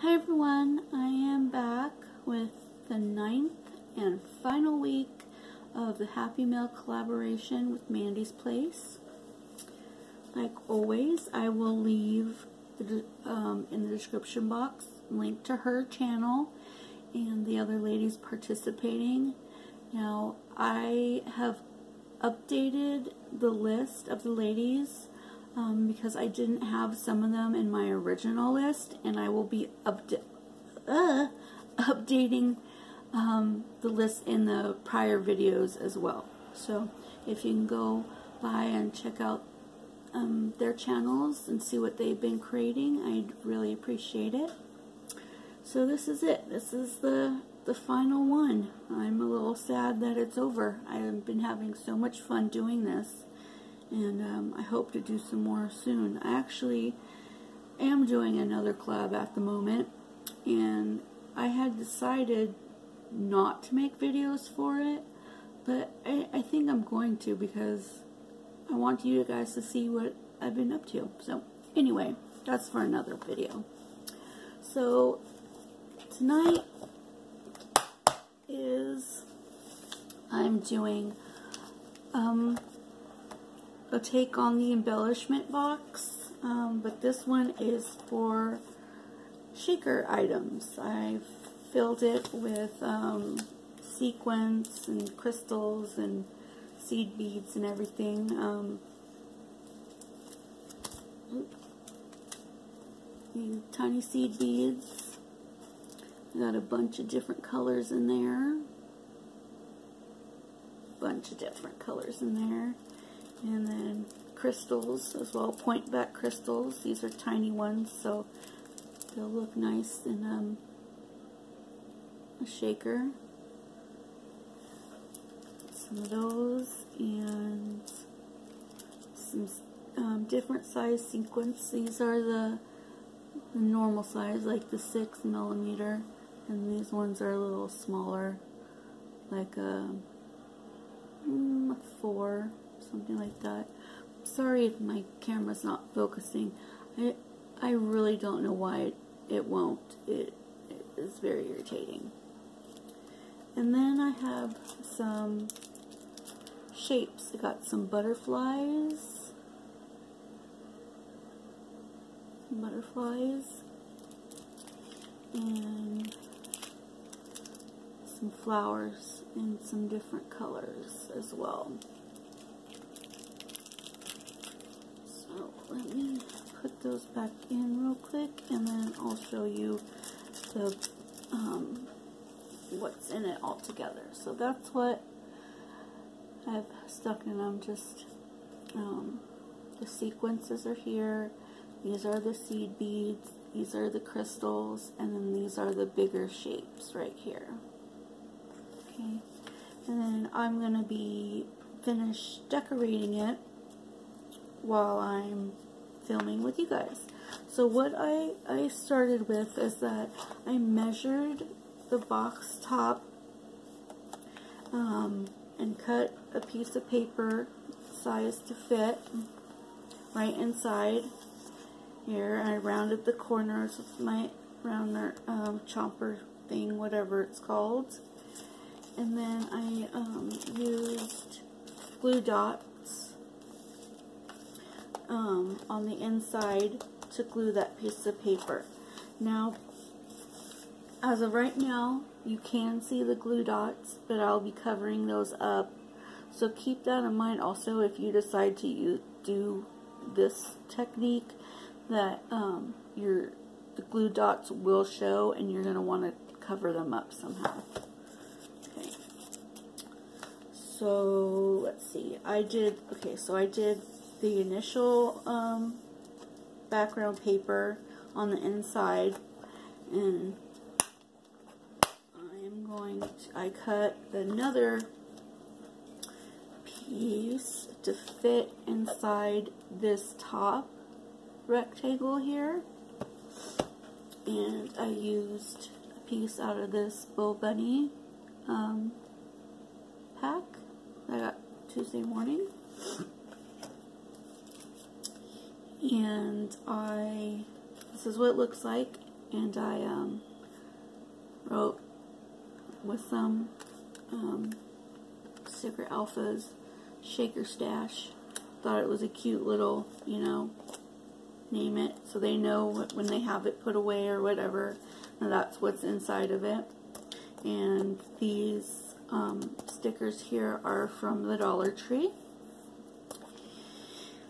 Hi everyone, I am back with the 9th and final week of the Happy Mail collaboration with Mandie's Place. Like always, I will leave in the description box a link to her channel and the other ladies participating. Now, I have updated the list of the ladies because I didn't have some of them in my original list, and I will be updating the list in the prior videos as well. So if you can go by and check out their channels and see what they've been creating, I'd really appreciate it. So this is it. This is the final one. I'm a little sad that it's over. I've been having so much fun doing this, and I hope to do some more soon. I actually am doing another collab at the moment, and I had decided not to make videos for it, but I think I'm going to, because I want you guys to see what I've been up to. So anyway, that's for another video. So tonight I'm doing a take on the embellishment box, but this one is for shaker items. I've filled it with sequins and crystals and seed beads and everything. Tiny seed beads. Got a bunch of different colors in there. And then crystals as well, point back crystals. These are tiny ones, so they'll look nice in a shaker. Some of those, and some different size sequins. These are the normal size, like the 6mm, and these ones are a little smaller, like a 4, something like that. Sorry if my camera's not focusing. I really don't know why it won't. It is very irritating. And then I have some shapes. I got some butterflies. And some flowers in some different colors as well. So let me put those back in real quick, and then I'll show you the what's in it all together. So that's what I've stuck in them. Just the sequences are here. These are the seed beads. These are the crystals, and then these are the bigger shapes right here. Okay, and then I'm gonna be finished decorating it while I'm filming with you guys. So what I started with is that I measured the box top and cut a piece of paper size to fit right inside here. I rounded the corners with my rounder chomper thing, whatever it's called, and then I used glue dots on the inside to glue that piece of paper. Now, as of right now, you can see the glue dots, but I'll be covering those up. So keep that in mind also if you decide to do this technique, that the glue dots will show, and you're going to want to cover them up somehow. Okay. So let's see. I did the initial background paper on the inside, and I cut another piece to fit inside this top rectangle here, and I used a piece out of this Bo Bunny pack that I got Tuesday morning, and this is what it looks like, and I wrote with some Secret Alpha's shaker stash. Thought it was a cute little, you know, name it so they know when they have it put away or whatever. And that's what's inside of it. And these stickers here are from the Dollar Tree.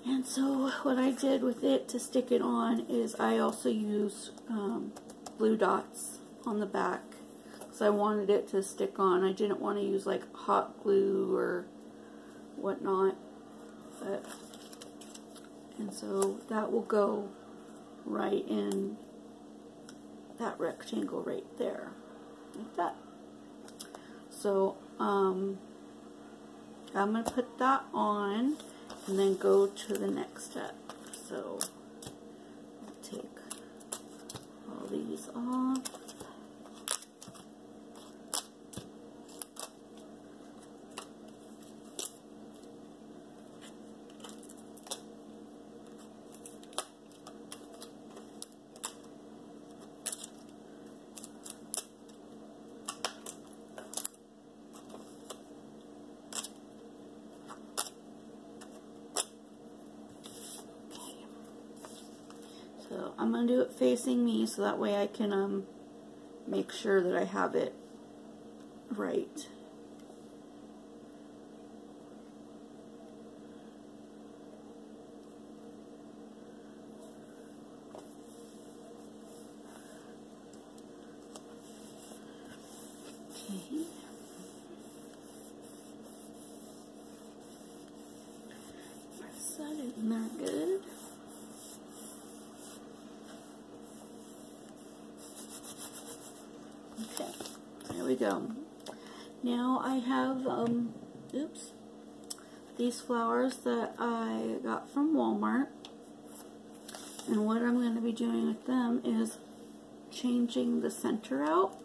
And so what I did with it to stick it on is I also used blue dots on the back because I wanted it to stick on. I didn't want to use like hot glue or whatnot. And so that will go right in that rectangle right there, like that. So I'm going to put that on and then go to the next step. So I'll take all these off. So I'm going to do it facing me so that way I can make sure that I have it right. Okay. Press that in there good. Okay, there we go. Now I have, oops, these flowers that I got from Walmart. And what I'm going to be doing with them is changing the center out.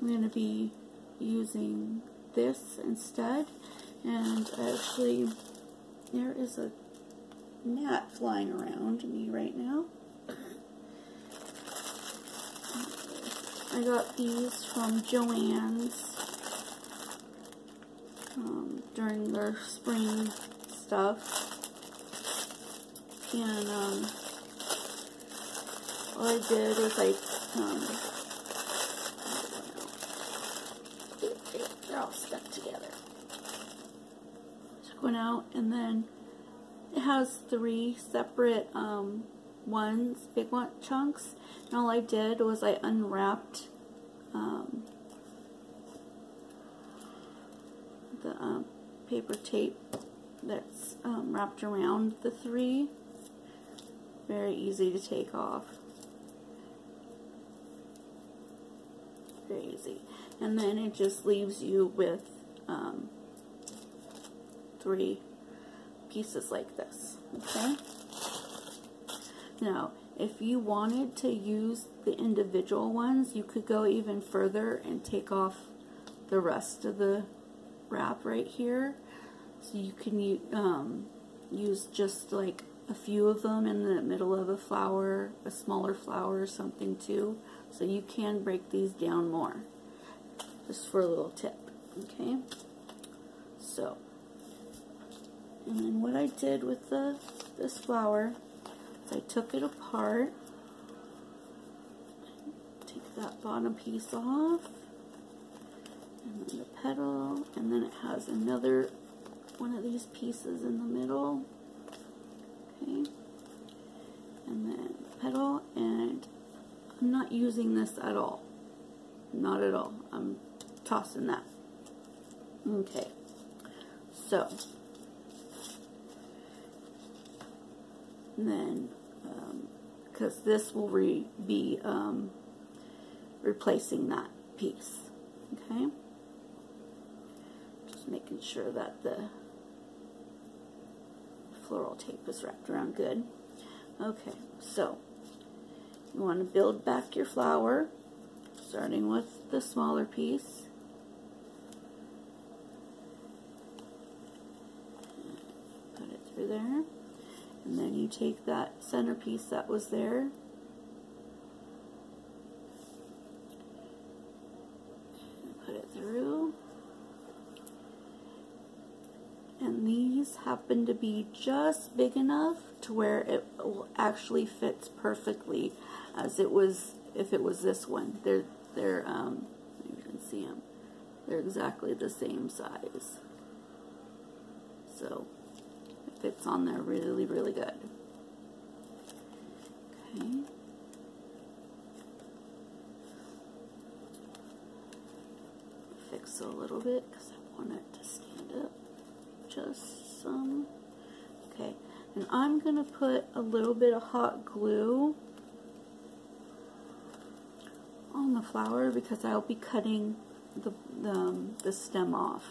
I'm going to be using this instead. And actually, there is a gnat flying around me right now. I got these from Joann's during their spring stuff, and all I did was they're all stuck together. Took one out, and then it has 3 separate ones, big one chunks. And all I did was I unwrapped the paper tape that's wrapped around the 3. Very easy to take off. Very easy. And then it just leaves you with 3 pieces like this. Okay? Now, if you wanted to use the individual ones, you could go even further and take off the rest of the wrap right here. So you can use just like a few of them in the middle of a flower, a smaller flower or something too. So you can break these down more. Just for a little tip. Okay? So, and then what I did with this flower, I took it apart, take that bottom piece off, and then the petal, and then it has another one of these pieces in the middle, okay, and then the petal, and I'm not using this at all, not at all, I'm tossing that. Okay, so and then because this will be replacing that piece. Okay, just making sure that the floral tape is wrapped around good. Okay, so you want to build back your flower, starting with the smaller piece. Put it through there. And then you take that centerpiece that was there, these happen to be just big enough to where it actually fits perfectly as it was if it was this one. You can see them. They're exactly the same size. So it fits on there really, really good. Okay. Fix it a little bit because I want it to stand up just some. Okay, and I'm going to put a little bit of hot glue on the flower because I'll be cutting the stem off,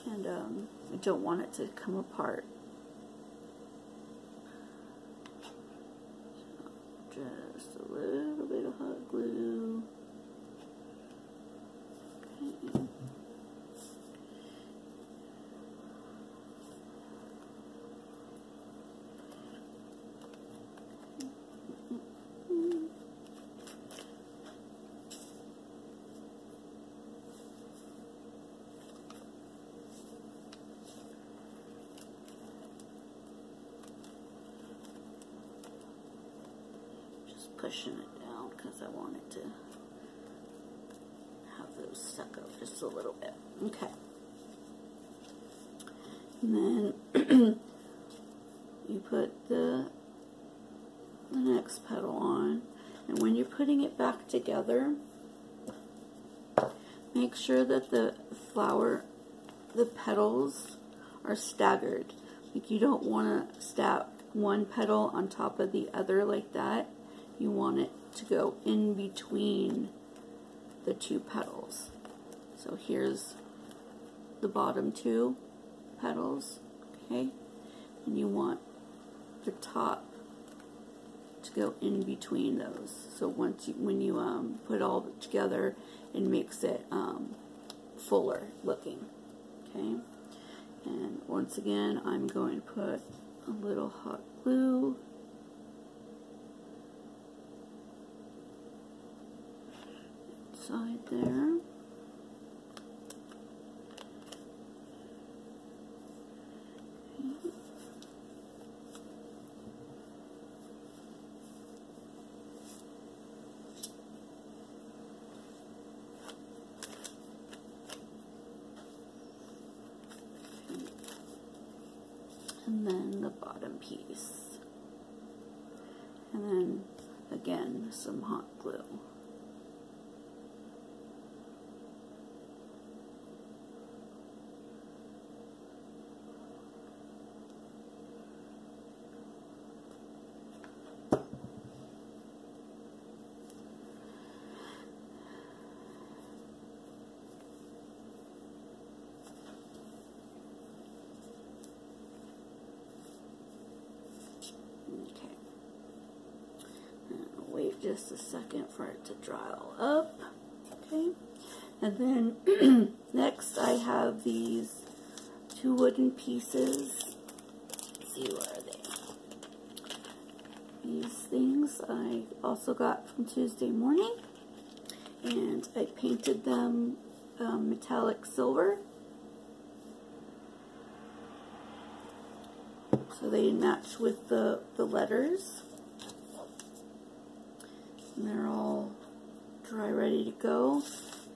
and I don't want it to come apart. So just a little bit of hot glue. Okay. Pushing it down because I want it to have those stuck up just a little bit. Okay. And then you put the next petal on, and when you're putting it back together, make sure that the petals are staggered. Like, you don't want to stack one petal on top of the other like that. You want it to go in between the two petals. So here's the bottom two petals, okay? And you want the top to go in between those. So when you put it all together, it makes it fuller looking, okay? And once again, I'm going to put a little hot glue inside there. And then the bottom piece. And then again, some hot glue. Just a second for it to dry all up. Okay, and then next I have these two wooden pieces. Let's see, where are they? These things I also got from Tuesday morning, and I painted them metallic silver so they match with the letters. And they're all dry, ready to go.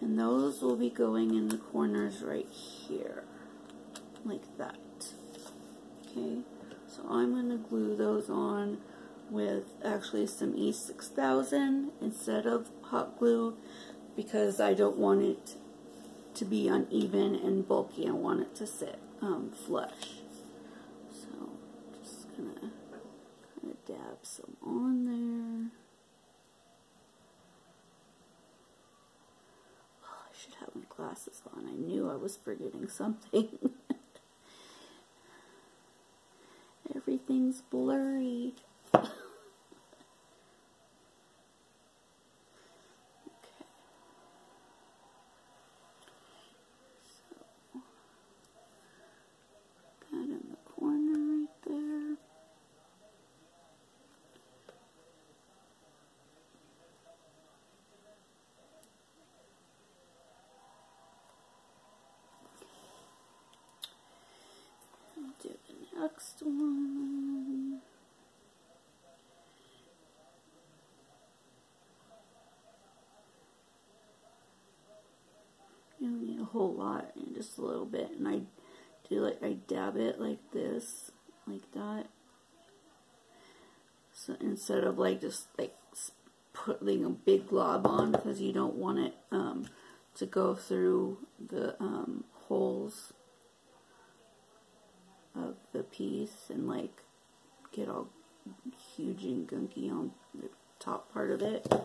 And those will be going in the corners right here, like that. Okay, so I'm going to glue those on with actually some E6000 instead of hot glue, because I don't want it to be uneven and bulky. I want it to sit flush. So just going to kind of dab some on there. Have my glasses on. I knew I was forgetting something. Everything's blurry. Okay. So, that in the corner right there. next one. You don't need a whole lot, and just a little bit. And I do I dab it like this, like that. So instead of just putting a big glob on, because you don't want it to go through the holes of the piece and get all huge and gunky on the top part of it. Okay.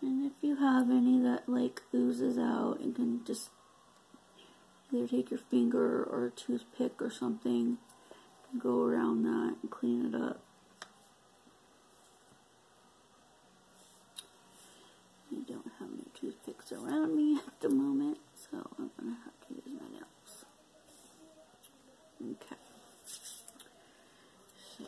And if you have any that oozes out, you can just either take your finger or a toothpick or something and go around that and clean it up. I don't have any toothpicks around me at the moment, so I'm going to have to use my nails. Okay. So,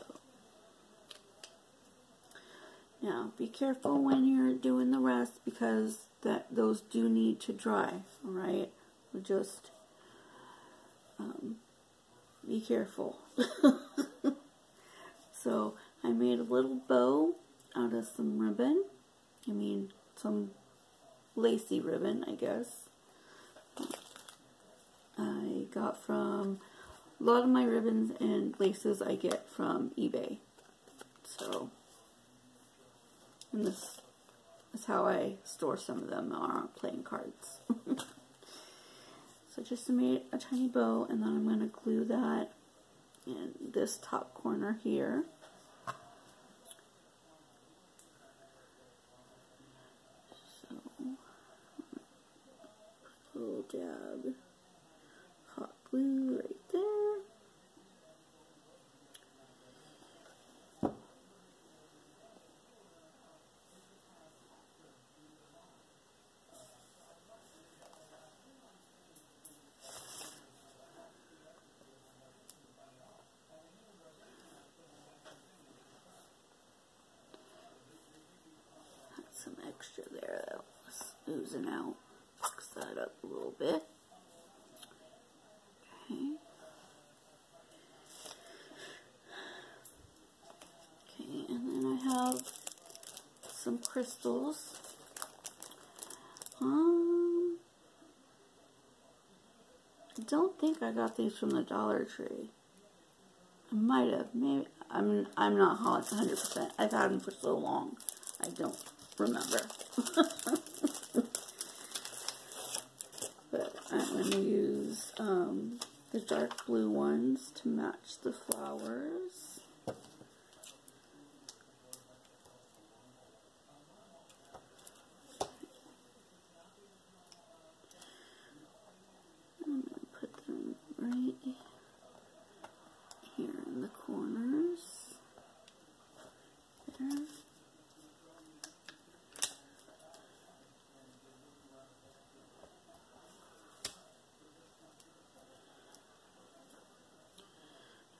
now be careful when you're doing the rest, because those do need to dry, alright? Just be careful. So I made a little bow out of some ribbon. Some lacy ribbon, I guess. I got from a lot of my ribbons and laces I get from eBay. So, and this is how I store some of them on playing cards. So just made a tiny bow, and then I'm going to glue that in this top corner here. So, put a little dab hot glue right there. Some extra there that was oozing out. Mix that up a little bit. Okay. Okay, and then I have some crystals. I don't think I got these from the Dollar Tree. I might have. Maybe. I'm not 100%. I've had them for so long. I don't remember. But I'm going to use the dark blue ones to match the flowers. I'm going to put them right here in the corners. There.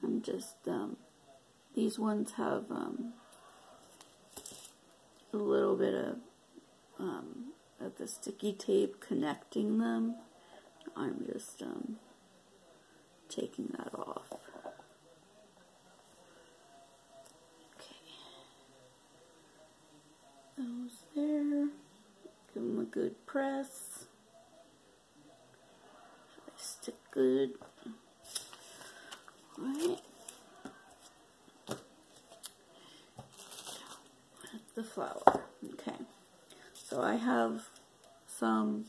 I'm just, these ones have a little bit of the sticky tape connecting them. I'm just taking that off. Okay. Those there. Give them a good press. So they stick good. Right. The flower. Okay. So I have some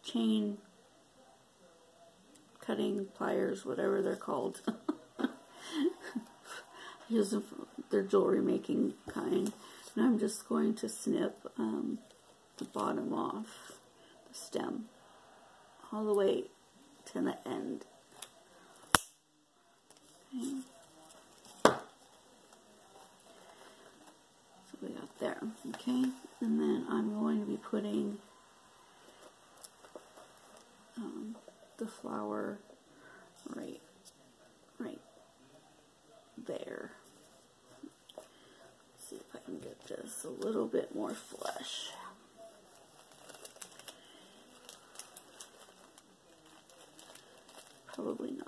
chain cutting pliers, whatever they're called. They're jewelry making kind. And I'm just going to snip the bottom off, the stem, all the way to the end. Okay. So we got there. Okay. And then I'm going to be putting the flower right there. Let's see if I can get this a little bit more flush. Probably not.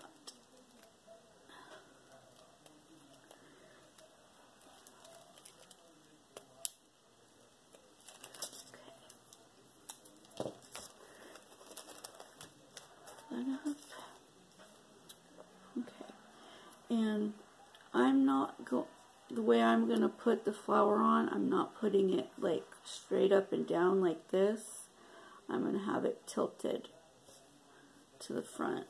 Okay, and I'm not the way I'm going to put the flower on, I'm not putting it like straight up and down like this. I'm going to have it tilted to the front.